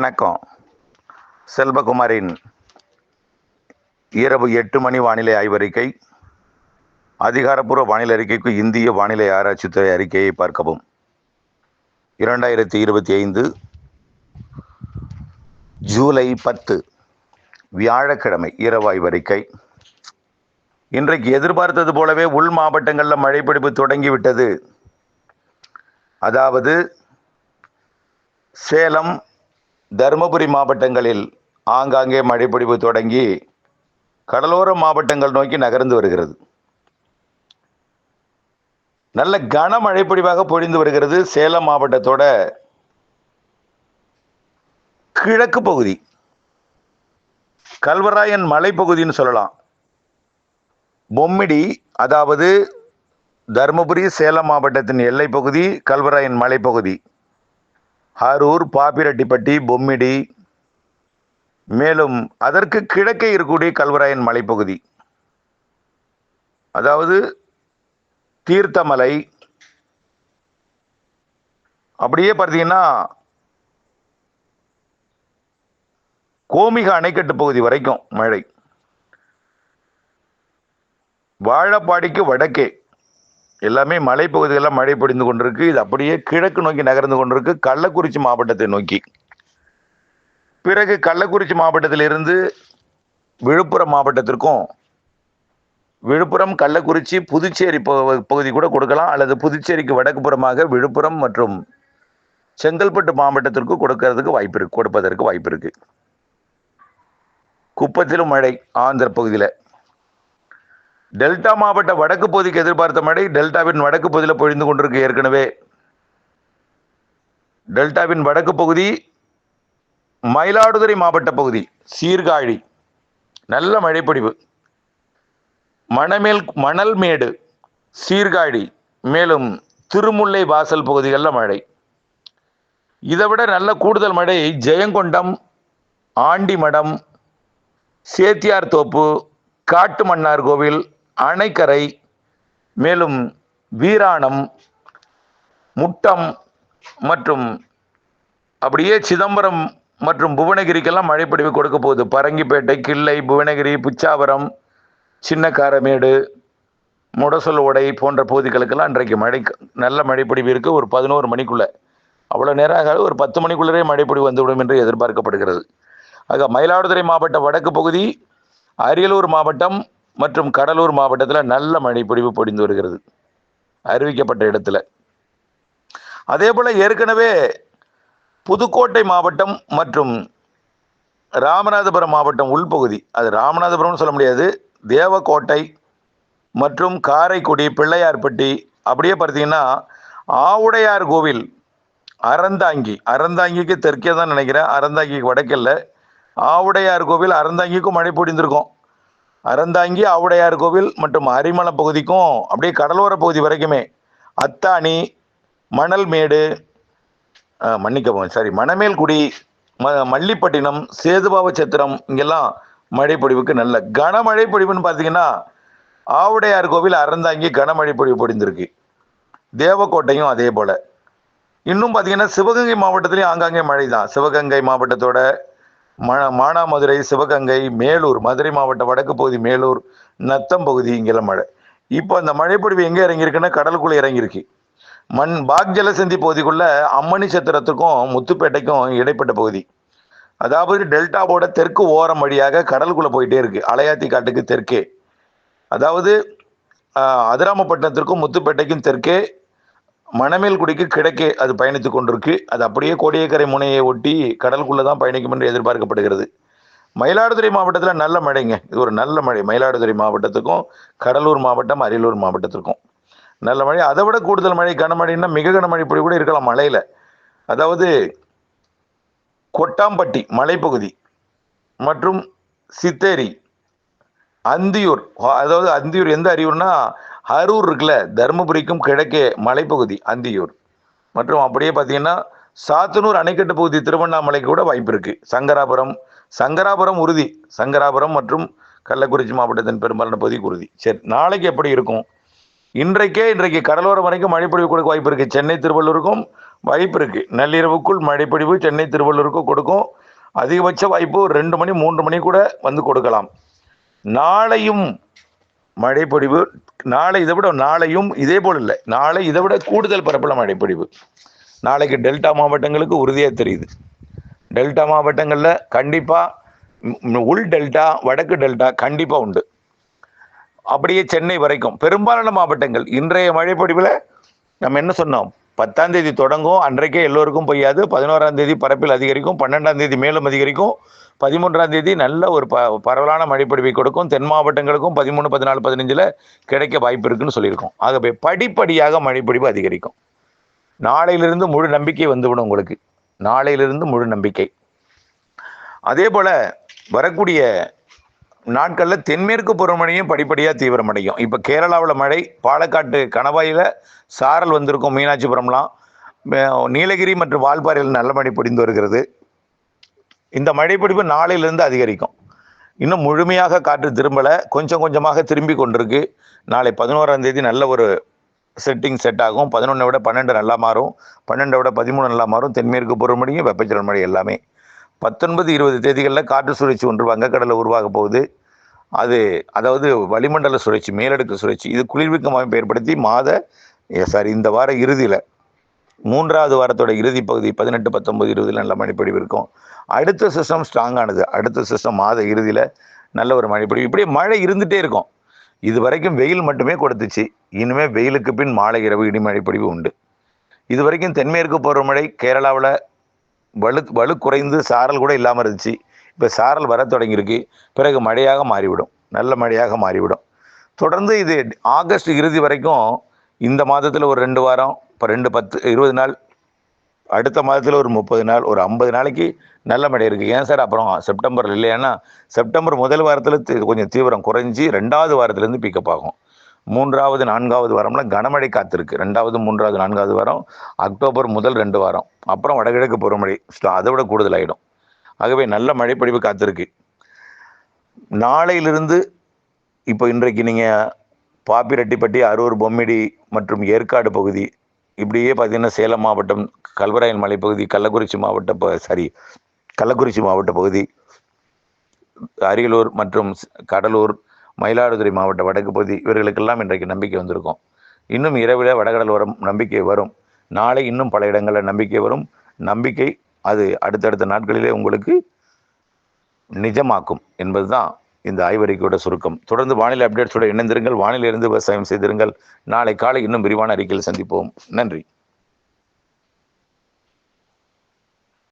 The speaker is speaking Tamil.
வணக்கம். செல்வகுமாரின் இரவு 8 மணி வானிலை ஆய்வறிக்கை. அதிகாரப்பூர்வ வானிலை அறிக்கைக்கு இந்திய வானிலை ஆராய்ச்சித்துறை அறிக்கையை பார்க்கவும். 2025 ஜூலை 10 வியாழக்கிழமை இரவு ஆய்வறிக்கை. இன்றைக்கு எதிர்பார்த்தது போலவே உள் மாவட்டங்களில் மழைப்பிடிப்பு தொடங்கிவிட்டது. அதாவது சேலம், தருமபுரி மாவட்டங்களில் ஆங்காங்கே மழைப்பிடிப்பு தொடங்கி கடலோர மாவட்டங்கள் நோக்கி நகர்ந்து வருகிறது. நல்ல கனமழை பொழிவாக பொழிந்து வருகிறது. சேலம் மாவட்டத்தோட கிழக்கு பகுதி, கல்வராயன் மலைப்பகுதின்னு சொல்லலாம். பொம்மிடி, அதாவது தருமபுரி சேலம் மாவட்டத்தின் எல்லை பகுதி கல்வராயன் மலைப்பகுதி, அரூர், பாப்பிரெட்டிப்பட்டி, பொம்மிடி, மேலும் அதற்கு கிழக்கே இருக்கக்கூடிய கல்வராயன் மலைப்பகுதி, அதாவது தீர்த்தமலை, அப்படியே பார்த்தீங்கன்னா கோமிக அணைக்கட்டு பகுதி வரைக்கும் மழை. வாழப்பாடிக்கு வடக்கே எல்லாமே மலைப்பகுதிகளெல்லாம் மழை பொழிந்து கொண்டிருக்கு. இது அப்படியே கிழக்கு நோக்கி நகர்ந்து கொண்டிருக்கு, கள்ளக்குறிச்சி மாவட்டத்தை நோக்கி. பிறகு கள்ளக்குறிச்சி மாவட்டத்திலிருந்து விழுப்புரம் மாவட்டத்திற்கும், விழுப்புரம், கள்ளக்குறிச்சி, புதுச்சேரி பகுதி கூட கொடுக்கலாம், அல்லது புதுச்சேரிக்கு வடக்கு புறமாக விழுப்புரம் மற்றும் செங்கல்பட்டு மாவட்டத்திற்கு கொடுப்பதற்கு வாய்ப்பு இருக்கு. குப்பத்திலும் மழை. ஆந்திர பகுதியில் டெல்டா மாவட்ட வடக்கு பகுதிக்கு எதிர்பார்த்த மழை டெல்டாவின் வடக்கு பகுதியில் பொழிந்து கொண்டிருக்கு. ஏற்கனவே டெல்டாவின் வடக்கு பகுதி, மயிலாடுதுறை மாவட்ட பகுதி, சீர்காழி நல்ல மழைப்பொழிவு. மணல்மேடு, சீர்காழி, மேலும் திருமுல்லை வாசல் பகுதிகளில் மழை. இதை விட நல்ல கூடுதல் மழை ஜெயங்கொண்டம், ஆண்டிமடம், சேத்தியார் தோப்பு, காட்டுமன்னார் கோவில், அணைக்கரை, மேலும் வீராணம், முட்டம் மற்றும் அப்படியே சிதம்பரம் மற்றும் புவனகிரிக்கெல்லாம் மழைப்பொழிவு கொடுக்க போகுது. பரங்கிப்பேட்டை, கிள்ளை, புவனகிரி, புச்சாவரம், சின்னக்காரமேடு, முடசொல் உடை போன்ற பகுதிகளுக்கெல்லாம் இன்றைக்கு நல்ல மழைப்பொழிவு இருக்கு. ஒரு 11 மணிக்குள்ள, அவ்வளோ நேரம் ஆகாது, ஒரு 10 மணிக்குள்ளே மழைப்பொழிவு வந்துவிடும் என்று எதிர்பார்க்கப்படுகிறது. ஆக மயிலாடுதுறை மாவட்ட வடக்கு பகுதி, அரியலூர் மாவட்டம் மற்றும் கடலூர் மாவட்டத்தில் நல்ல மழைப்பொழிவு பொழிந்து வருகிறது அறிவிக்கப்பட்ட இடத்துல. அதே போல ஏற்கனவே புதுக்கோட்டை மாவட்டம் மற்றும் ராமநாதபுரம் மாவட்டம் உள்பகுதி, அது ராமநாதபுரம்னு சொல்ல முடியாது, தேவக்கோட்டை மற்றும் காரைக்குடி, பிள்ளையார்பட்டி, அப்படியே பார்த்தீங்கன்னா ஆவுடையார் கோவில், அறந்தாங்கிக்கு தெற்கே தான் நினைக்கிறேன், அறந்தாங்கிக்கு வடக்கில் ஆவுடையார் கோவில், அறந்தாங்கிக்கும் மழை பொழிந்திருக்கும். அறந்தாங்கி, ஆவுடையார் கோவில் மற்றும் அரிமலை பகுதிக்கும் அப்படியே கடலோர பகுதி வரைக்குமே, அத்தானி, மணல்மேடு, மணமேல்குடி, மல்லிப்பட்டினம், சேதுபாவச்சத்திரம், இங்கெல்லாம் மழைப்பொழிவுக்கு நல்ல கனமழை பொழிவுன்னு பார்த்தீங்கன்னா ஆவுடையார் கோவில், அறந்தாங்கி கனமழை பொழிவு பொழிந்திருக்கு. தேவக்கோட்டையும் அதே போல. இன்னும் பார்த்தீங்கன்னா சிவகங்கை மாவட்டத்திலையும் ஆங்காங்கே மழை தான். சிவகங்கை மாவட்டத்தோட மானாமதுரை, சிவகங்கை, மேலூர், மதுரை மாவட்ட வடக்கு பகுதி, மேலூர், நத்தம் பகுதி, இங்கெல்லாம் மழை. இப்போ அந்த மழைப்பொழிவு எங்கே இறங்கியிருக்குன்னா கடலுக்குள்ளே இறங்கியிருக்கு. பாக் ஜலசந்தி பகுதிக்குள்ள அம்மணி சத்திரத்துக்கும் முத்துப்பேட்டைக்கும் இடைப்பட்ட பகுதி, அதாவது டெல்டாவோட தெற்கு ஓரம் வழியாக கடலுக்குள்ளே போயிட்டே இருக்கு. அலையாத்தி காட்டுக்கு தெற்கே, அதாவது அதிராமப்பட்டினத்திற்கும் முத்துப்பேட்டைக்கும் தெற்கே, மணமேல்குடிக்கு கிழக்கே அது பயணித்து கொண்டிருக்கு. அது அப்படியே கோடியக்கரை முனையை ஒட்டி கடலுக்குள்ளே தான் பயணிக்கும் என்று எதிர்பார்க்கப்படுகிறது. மயிலாடுதுறை மாவட்டத்தில் நல்ல மழைங்க. இது ஒரு நல்ல மழை. மயிலாடுதுறை மாவட்டத்துக்கும் கடலூர் மாவட்டம், அரியலூர் மாவட்டத்திற்கும் நல்ல மழை. அதை விட கூடுதல் மழை, கனமழைன்னா மிக கனமழை பொழி கூட இருக்கலாம் மழையில். அதாவது கொட்டாம்பட்டி மலைப்பகுதி மற்றும் சித்தேரி, அந்தியூர், அதாவது அந்தியூர் எந்த அரியூர்னா அரூர் இருக்குல்ல, தருமபுரிக்கும் கிழக்கே மலைப்பகுதி அந்தியூர், மற்றும் அப்படியே பார்த்தீங்கன்னா சாத்தனூர் அணைக்கட்டு பகுதி திருவண்ணாமலைக்கு கூட வாய்ப்பு இருக்கு. சங்கராபுரம் உறுதி. சங்கராபுரம் மற்றும் கள்ளக்குறிச்சி மாவட்டத்தின் பெரும்பாலான பகுதிக்கு உறுதி. சரி, நாளைக்கு எப்படி இருக்கும்? இன்றைக்கு கடலோரம் வரைக்கும் மழைப்பொழிவு கொடுக்க வாய்ப்பு இருக்கு. சென்னை, திருவள்ளூருக்கும் வாய்ப்பு இருக்கு. நள்ளிரவுக்குள் மழைப்பொழிவு சென்னை திருவள்ளூருக்கு கொடுக்கும். அதிகபட்ச வாய்ப்பு 2 மணி 3 மணி கூட வந்து கொடுக்கலாம். நாளையும் மழைப்பொழிவு, நாளையும் இதே போல் இல்லை, நாளை இதை விட கூடுதல் பரப்பளவு மழைப்பொழிவு நாளைக்கு டெல்டா மாவட்டங்களுக்கு உறுதியாக தெரியுது. டெல்டா மாவட்டங்களில் கண்டிப்பாக உள் டெல்டா வடக்கு டெல்டா கண்டிப்பாக உண்டு. அப்படியே சென்னை வரைக்கும் பெரும்பாலான மாவட்டங்கள் இன்றைய மழைப்பொழிவில் நம்ம என்ன சொன்னோம், 10ஆம் தேதி தொடங்கும், அன்றைக்கே எல்லோருக்கும் பெய்யாது. 11ஆம் தேதி பரப்பில் அதிகரிக்கும், 12ஆம் தேதி மேலும் அதிகரிக்கும், 13ஆம் தேதி நல்ல ஒரு பரவலான மழைப்பொழிவை கொடுக்கும். தென் மாவட்டங்களுக்கும் 13, 14, 15 கிடைக்க வாய்ப்பு இருக்குன்னு சொல்லியிருக்கோம். ஆகவே படிப்படியாக மழைப்பொழிவு அதிகரிக்கும். நாளையிலிருந்து முழு நம்பிக்கை வந்துவிடும் உங்களுக்கு. நாளையிலிருந்து முழு நம்பிக்கை. அதே போல வரக்கூடிய நாட்களில் தென்மேற்கு பருவமழையும் படிப்படியாக தீவிரமடையும். இப்போ கேரளாவில் மழை, பாலக்காட்டு கணவாயில் சாரல் வந்திருக்கும், மீனாட்சிபுரம்லாம், நீலகிரி மற்றும் வால்பாறையில் நல்ல மழை பொழிந்து வருகிறது. இந்த மழைப்பிடிப்பு நாளையிலிருந்து அதிகரிக்கும். இன்னும் முழுமையாக காற்று திரும்பலை, கொஞ்சம் கொஞ்சமாக திரும்பி கொண்டிருக்கு. நாளை 11ஆம் தேதி நல்ல ஒரு செட் ஆகும். 11 விட 12 நல்லா மாறும், 12 விட 13 நல்லா மாறும். தென்மேற்கு பருவமழையும் வெப்பச்சலன மழை எல்லாமே 19, 20 தேதிகளில் காற்று சுழற்சி ஒன்று வங்கக்கடலில் உருவாக போகுது. அதாவது வளிமண்டல சுழற்சி, மேலடுக்கு சுழற்சி. இது குளிர்விக்கும் அமைப்பு ஏற்படுத்தி இந்த வார இறுதியில் 3வது வாரத்தோட இறுதி பகுதி 18, 19, 20 நல்ல மழைப்பொழிவு இருக்கும். அடுத்த சிஸ்டம் ஸ்ட்ராங்கானது. அடுத்த சிஸ்டம் மாத இறுதியில் நல்ல ஒரு மழைப்பொழிவு. இப்படியே மழை இருந்துகிட்டே இருக்கும். இது வரைக்கும் வெயில் மட்டுமே கொடுத்துச்சு. இனிமேல் வெயிலுக்கு பின் மாலை இரவு இடி மழைப்பொழிவு உண்டு. இது வரைக்கும் தென்மேற்கு பருவமழை கேரளாவில் வலு குறைந்து சாரல் கூட இல்லாமல் இருந்துச்சு. இப்போ சாரல் வர தொடங்கியிருக்கு. பிறகு மழையாக மாறிவிடும், நல்ல மழையாக மாறிவிடும். தொடர்ந்து இது ஆகஸ்ட் இறுதி வரைக்கும், இந்த மாதத்தில் ஒரு 2 வாரம், இப்போ 2, 10, 20 நாள், அடுத்த மாதத்தில் ஒரு 30 நாள், ஒரு 50 நாளைக்கு நல்ல மழை இருக்குது. ஏன் சார் அப்புறம் செப்டம்பரில் இல்லையானா, செப்டம்பர் முதல் வாரத்தில் கொஞ்சம் தீவிரம் குறைஞ்சி 2வது வாரத்துலேருந்து பிக்கப் ஆகும். 3வது 4வது வாரம்லாம் கனமழை காத்திருக்கு. 2வது 3வது 4வது வாரம், அக்டோபர் முதல் 2 வாரம், அப்புறம் வடகிழக்கு பருவமழை அதை விட கூடுதலாயிடும். ஆகவே நல்ல மழைப்பொழிவு காத்திருக்கு. நாளையிலிருந்து இப்போ இன்றைக்கு நீங்கள் பாப்பிரெட்டிப்பட்டி, அரூர், பொம்மிடி மற்றும் ஏற்காடு பகுதி, இப்படியே பார்த்தீங்கன்னா சேலம் மாவட்டம், கல்வராயன் மலைப்பகுதி, கள்ளக்குறிச்சி மாவட்ட பகுதி, அரியலூர் மற்றும் கடலூர், மயிலாடுதுறை மாவட்ட வடக்கு பகுதி, இவர்களுக்கெல்லாம் இன்றைக்கு நம்பிக்கை வந்திருக்கும். இன்னும் இரவில் வடகடலோரம் நம்பிக்கை வரும். நாளை இன்னும் பல இடங்களில் நம்பிக்கை வரும். நம்பிக்கை அது அடுத்தடுத்த நாட்களிலே உங்களுக்கு நிஜமாக்கும் என்பதுதான் இந்த ஆய்வறிக்கையோட சுருக்கம். தொடர்ந்து வானிலை அப்டேட்ஸோட இணைந்திருங்கள். வானிலையிலிருந்து விவசாயம் செய்திருங்கள். நாளை காலை இன்னும் விரிவான அறிக்கையில் சந்திப்போம். நன்றி.